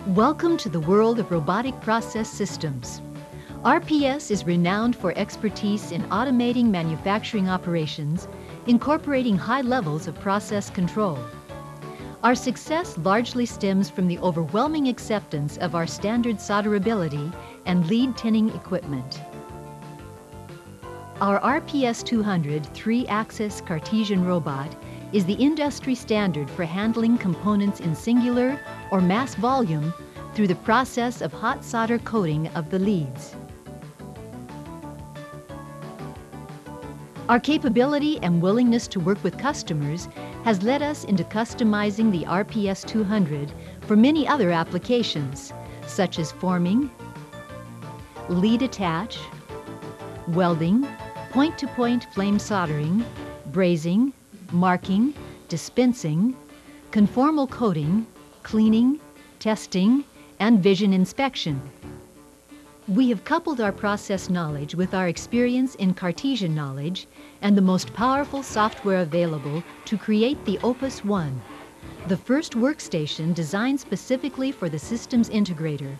Welcome to the world of robotic process systems. RPS is renowned for expertise in automating manufacturing operations, incorporating high levels of process control. Our success largely stems from the overwhelming acceptance of our standard solderability and lead tinning equipment. Our RPS 200 3-axis Cartesian robot is the industry standard for handling components in singular or mass volume through the process of hot solder coating of the leads. Our capability and willingness to work with customers has led us into customizing the RPS 200 for many other applications, such as forming, lead attach, welding, point-to-point flame soldering, brazing, marking, dispensing, conformal coating, cleaning, testing, and vision inspection. We have coupled our process knowledge with our experience in Cartesian knowledge and the most powerful software available to create the Opus One, the first workstation designed specifically for the systems integrator,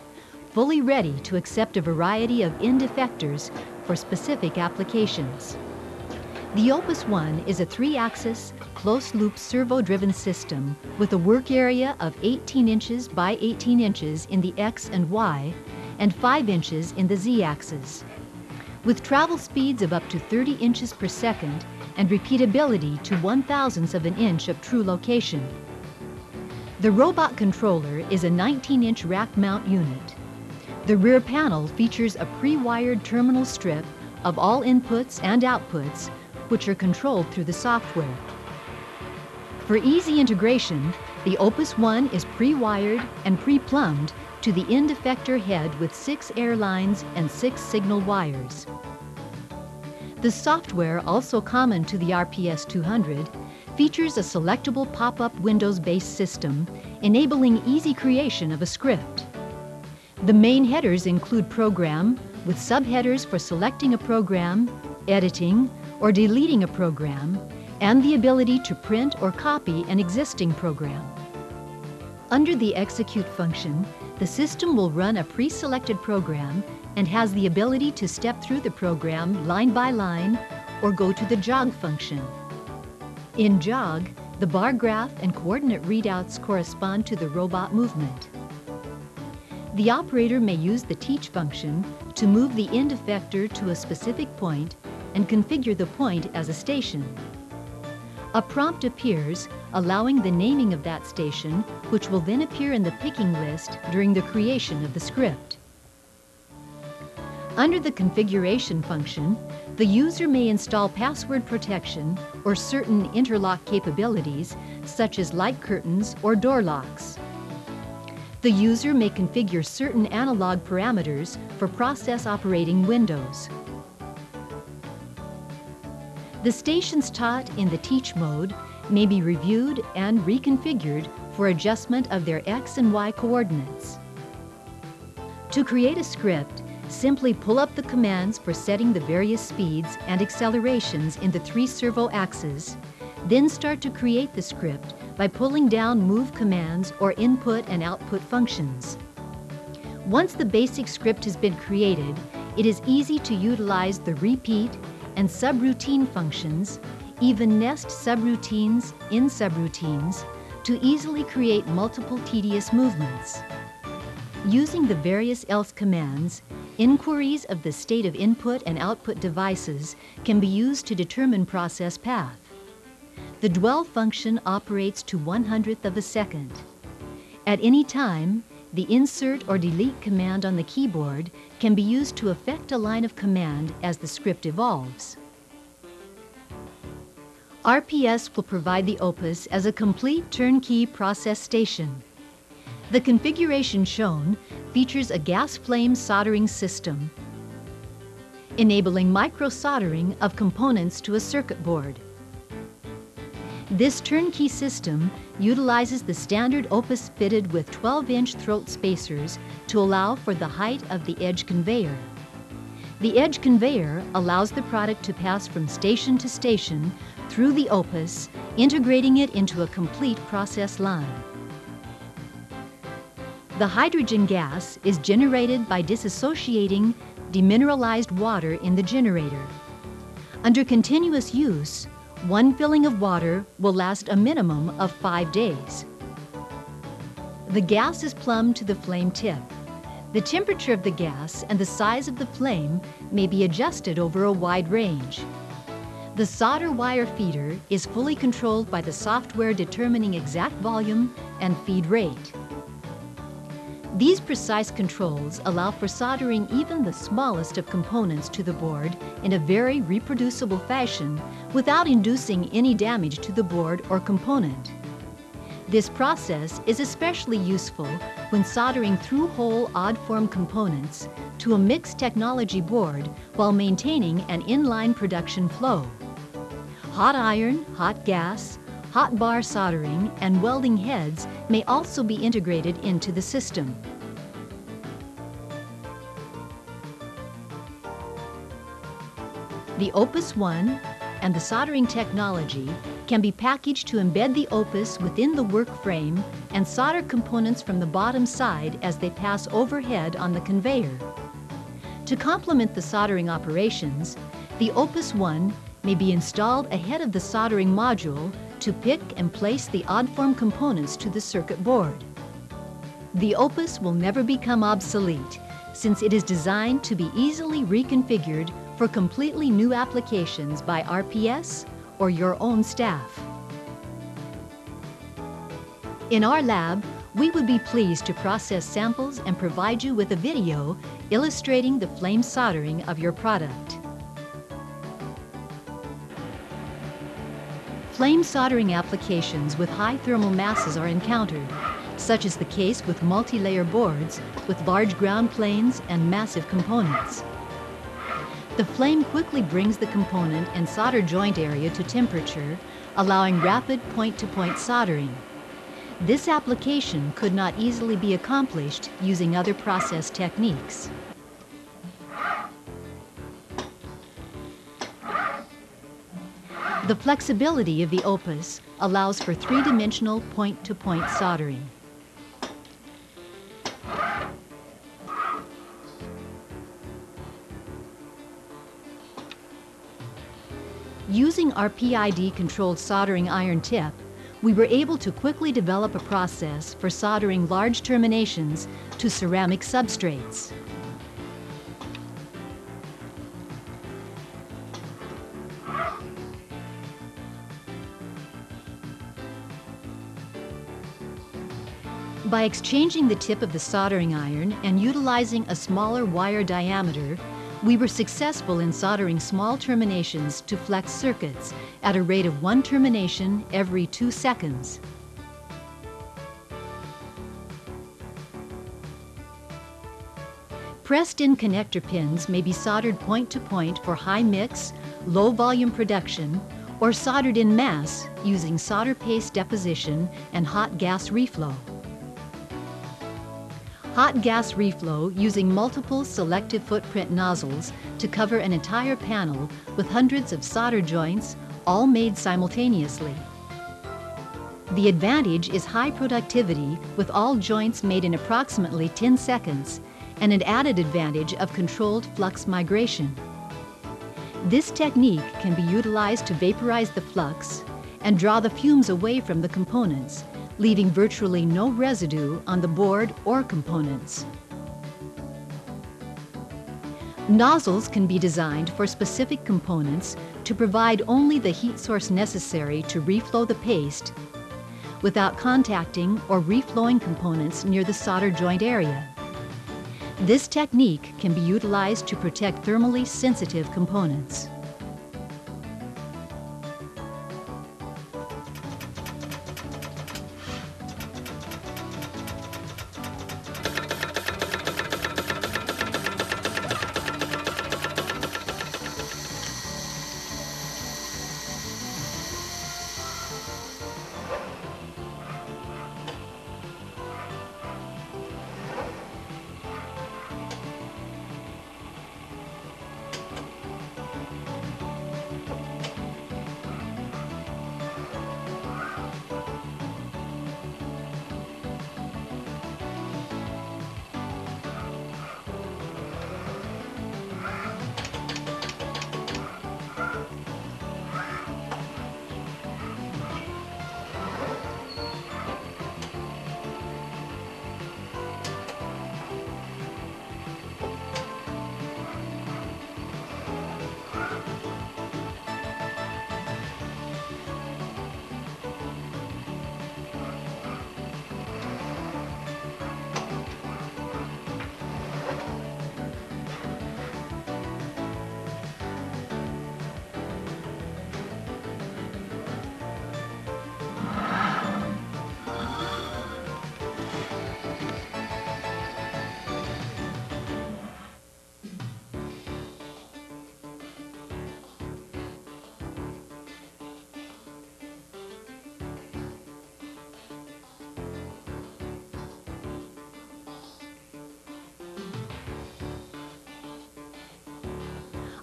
fully ready to accept a variety of end effectors for specific applications. The Opus One is a 3-axis, closed-loop servo-driven system with a work area of 18 inches by 18 inches in the X and Y and 5 inches in the Z-axis. With travel speeds of up to 30 inches per second and repeatability to 1/1000th of an inch of true location. The robot controller is a 19-inch rack mount unit. The rear panel features a pre-wired terminal strip of all inputs and outputs, which are controlled through the software. For easy integration, the Opus One is pre-wired and pre-plumbed to the end effector head with 6 air lines and 6 signal wires. The software, also common to the RPS 200, features a selectable pop-up Windows-based system, enabling easy creation of a script. The main headers include program, with subheaders for selecting a program, editing, or deleting a program, and the ability to print or copy an existing program. Under the execute function, the system will run a pre-selected program and has the ability to step through the program line by line or go to the jog function. In jog, the bar graph and coordinate readouts correspond to the robot movement. The operator may use the teach function to move the end effector to a specific point and configure the point as a station. A prompt appears allowing the naming of that station, which will then appear in the picking list during the creation of the script. Under the configuration function, the user may install password protection or certain interlock capabilities, such as light curtains or door locks. The user may configure certain analog parameters for process operating windows. The stations taught in the teach mode may be reviewed and reconfigured for adjustment of their X and Y coordinates. To create a script, simply pull up the commands for setting the various speeds and accelerations in the 3 servo axes, then start to create the script by pulling down move commands or input and output functions. Once the basic script has been created, it is easy to utilize the repeat and subroutine functions, even nest subroutines in subroutines, to easily create multiple tedious movements. Using the various else commands, inquiries of the state of input and output devices can be used to determine process path. The dwell function operates to 1/100th of a second. At any time, the insert or delete command on the keyboard can be used to effect a line of command as the script evolves. RPS will provide the Opus as a complete turnkey process station. The configuration shown features a gas flame soldering system, enabling micro-soldering of components to a circuit board. This turnkey system utilizes the standard Opus fitted with 12-inch throat spacers to allow for the height of the edge conveyor. The edge conveyor allows the product to pass from station to station through the Opus, integrating it into a complete process line. The hydrogen gas is generated by disassociating demineralized water in the generator. Under continuous use, one filling of water will last a minimum of 5 days. The gas is plumbed to the flame tip. The temperature of the gas and the size of the flame may be adjusted over a wide range. The solder wire feeder is fully controlled by the software determining exact volume and feed rate. These precise controls allow for soldering even the smallest of components to the board in a very reproducible fashion without inducing any damage to the board or component. This process is especially useful when soldering through-hole odd-form components to a mixed technology board while maintaining an inline production flow. Hot iron, hot gas, hot bar soldering, and welding heads may also be integrated into the system. The Opus One and the soldering technology can be packaged to embed the Opus within the work frame and solder components from the bottom side as they pass overhead on the conveyor. To complement the soldering operations, the Opus One may be installed ahead of the soldering module to pick and place the odd-form components to the circuit board. The Opus will never become obsolete since it is designed to be easily reconfigured for completely new applications by RPS or your own staff. In our lab, we would be pleased to process samples and provide you with a video illustrating the flame soldering of your product. Flame soldering applications with high thermal masses are encountered, such as the case with multi-layer boards with large ground planes and massive components. The flame quickly brings the component and solder joint area to temperature, allowing rapid point-to-point soldering. This application could not easily be accomplished using other process techniques. The flexibility of the Opus allows for three-dimensional point-to-point soldering. Using our PID-controlled soldering iron tip, we were able to quickly develop a process for soldering large terminations to ceramic substrates. By exchanging the tip of the soldering iron and utilizing a smaller wire diameter, we were successful in soldering small terminations to flex circuits at a rate of 1 termination every 2 seconds. Pressed-in connector pins may be soldered point-to-point for high mix, low volume production, or soldered in mass using solder paste deposition and hot gas reflow. Hot gas reflow using multiple selective footprint nozzles to cover an entire panel with hundreds of solder joints, all made simultaneously. The advantage is high productivity with all joints made in approximately 10 seconds and an added advantage of controlled flux migration. This technique can be utilized to vaporize the flux and draw the fumes away from the components, leaving virtually no residue on the board or components. Nozzles can be designed for specific components to provide only the heat source necessary to reflow the paste without contacting or reflowing components near the solder joint area. This technique can be utilized to protect thermally sensitive components.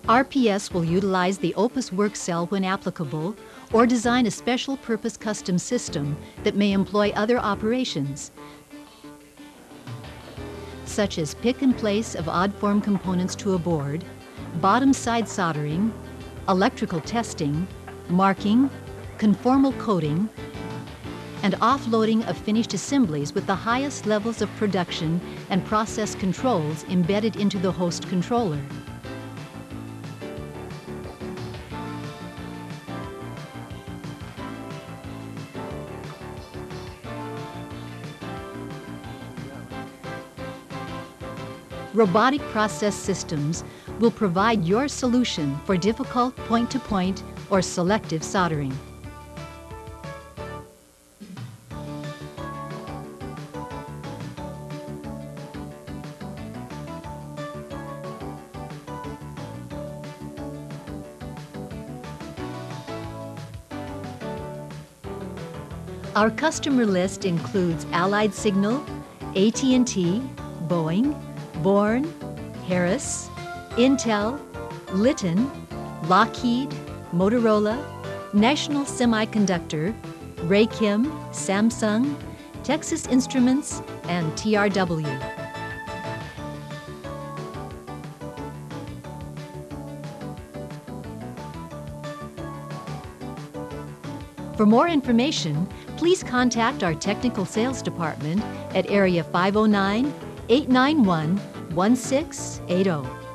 RPS will utilize the Opus work cell when applicable, or design a special purpose custom system that may employ other operations, such as pick and place of odd form components to a board, bottom side soldering, electrical testing, marking, conformal coating, and offloading of finished assemblies with the highest levels of production and process controls embedded into the host controller. Robotic process systems will provide your solution for difficult point-to-point or selective soldering. Our customer list includes Allied Signal, AT&T, Boeing, Bourne, Harris, Intel, Litton, Lockheed, Motorola, National Semiconductor, Raychem, Samsung, Texas Instruments, and TRW. For more information, please contact our technical sales department at area 509-891-1680.